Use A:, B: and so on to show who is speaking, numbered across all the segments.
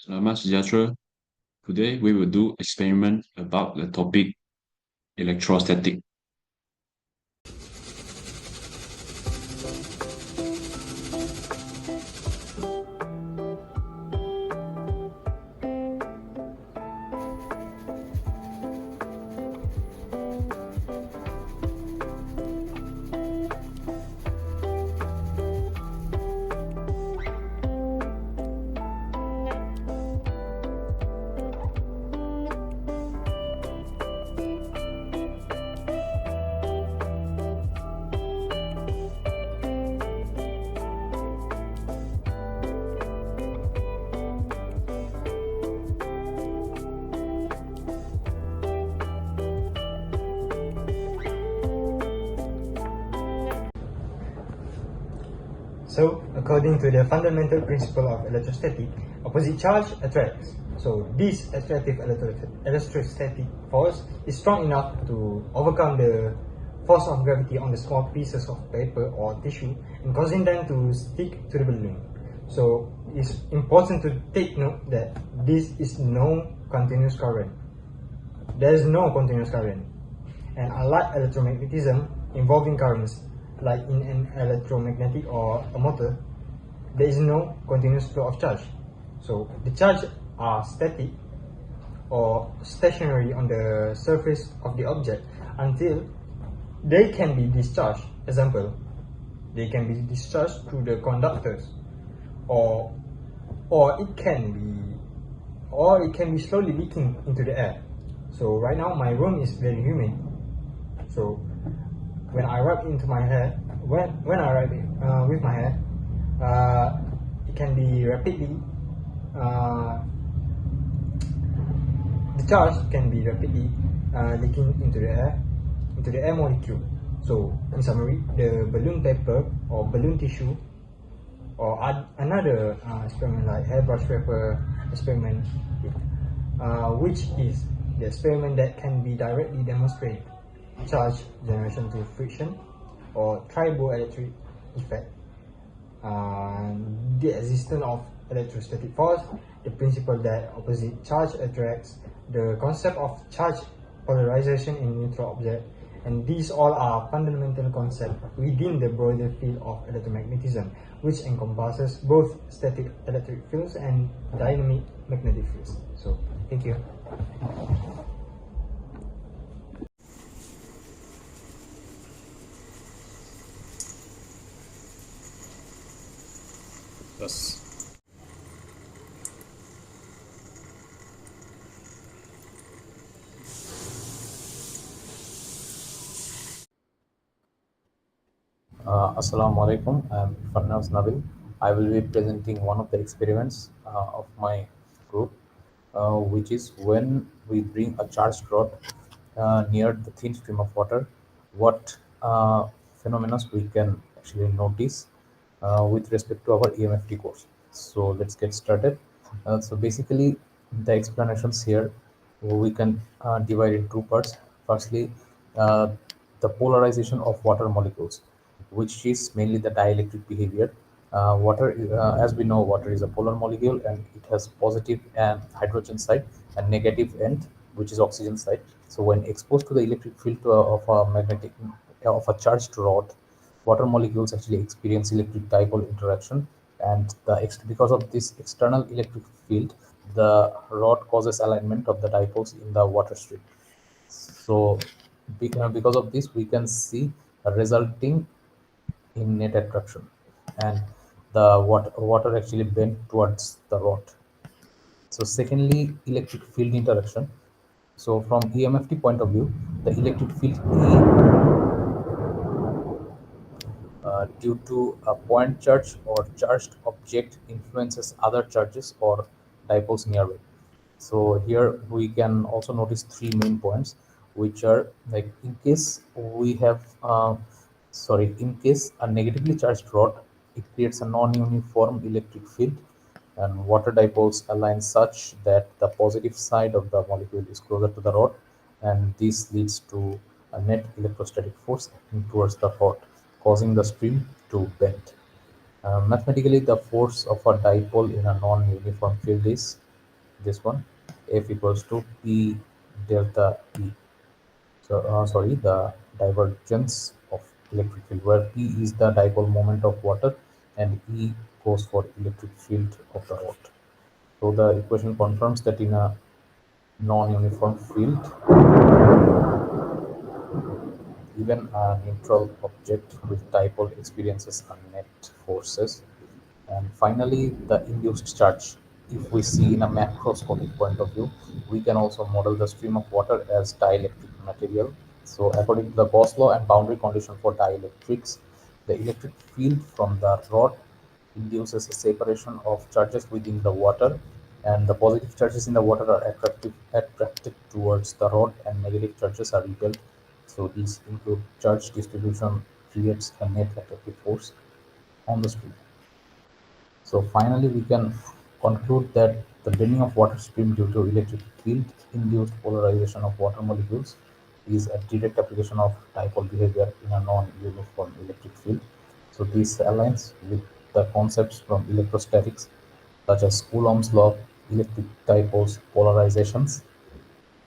A: Selamat sejahtera. Today we will do experiment about the topic electrostatic.
B: So, according to the fundamental principle of electrostatic, opposite charge attracts. So, this attractive electrostatic force is strong enough to overcome the force of gravity on the small pieces of paper or tissue and causing them to stick to the balloon. So, it's important to take note that this is no continuous current. There is no continuous current. And unlike electromagnetism involving currents, like in an electromagnetic or a motor, there is no continuous flow of charge. So the charges are static or stationary on the surface of the object until they can be discharged. Example, they can be discharged through the conductors, or it can be slowly leaking into the air. So right now my room is very humid. So when I rub into my hair, when I rub it with my hair, it can be rapidly, the charge can be rapidly leaking into the air molecule. So in summary, the balloon paper or balloon tissue or another experiment like hairbrush paper experiment, which is the experiment that can be directly demonstrate charge generation through friction or triboelectric effect, the existence of electrostatic force, the principle that opposite charge attracts, the concept of charge polarization in neutral object, and these all are fundamental concepts within the broader field of electromagnetism, which encompasses both static electric fields and dynamic magnetic fields. So, thank you.
A: Thus,
C: Assalamu alaikum. I'm Farnaz Nabil. I will be presenting one of the experiments of my group, which is when we bring a charged rod near the thin stream of water, what phenomena we can actually notice with respect to our EMFT course. So let's get started. So basically, the explanations here we can divide in two parts. Firstly, uh, the polarization of water molecules, which is mainly the dielectric behavior. As we know, water is a polar molecule and it has positive and hydrogen side and negative end, which is oxygen side. So when exposed to the electric field of a magnetic of a charged rod, water molecules actually experience electric dipole interaction, and because of this external electric field, the rod causes alignment of the dipoles in the water stream. So because of this, we can see a resulting in net attraction, and the water actually bent towards the rod. So secondly, electric field interaction. So from EMFT point of view, the electric field due to a point charge or charged object influences other charges or dipoles nearby. So here we can also notice three main points, which are like in case a negatively charged rod, it creates a non-uniform electric field, and water dipoles align such that the positive side of the molecule is closer to the rod, and this leads to a net electrostatic force acting towards the rod, causing the stream to bend. Mathematically, the force of a dipole in a non-uniform field is this one, F equals to P delta E. So, sorry, the divergence of electric field, where P is the dipole moment of water and E goes for electric field of the rod. So the equation confirms that in a non-uniform field, even a neutral object with dipole experiences a net forces. And finally, the induced charge. If we see in a macroscopic point of view, we can also model the stream of water as dielectric material. So according to the Gauss law and boundary condition for dielectrics, the electric field from the rod induces a separation of charges within the water, and the positive charges in the water are attracted towards the rod and negative charges are repelled. So these include charge distribution creates a net attractive force on the stream. So finally, we can conclude that the bending of water stream due to electric field-induced polarization of water molecules is a direct application of dipole behavior in a non-uniform electric field. So this aligns with the concepts from electrostatics, such as Coulomb's law, electric dipoles, polarizations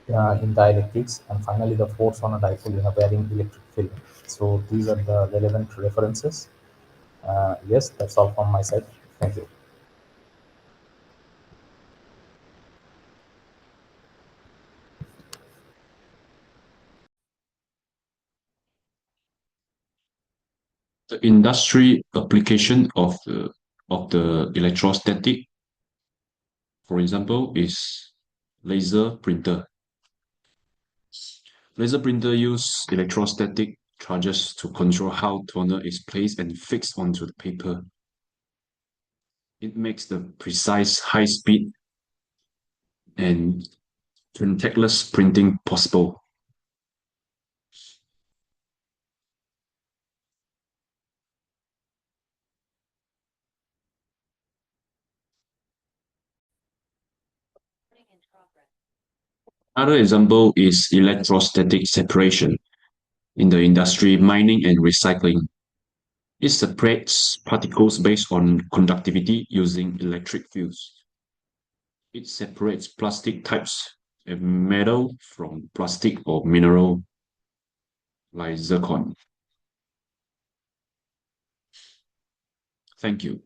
C: in dielectrics, and finally the force on a dipole in a varying electric field. So these are the relevant references. Yes, that's all from my side. Thank you.
A: The industry application of the electrostatic, for example, is laser printer. Laser printer use electrostatic charges to control how toner is placed and fixed onto the paper. It makes the precise, high-speed, and contactless printing possible. Another example is electrostatic separation in the industry, mining, and recycling. It separates particles based on conductivity using electric fields. It separates plastic types of metal from plastic or mineral like zircon. Thank you.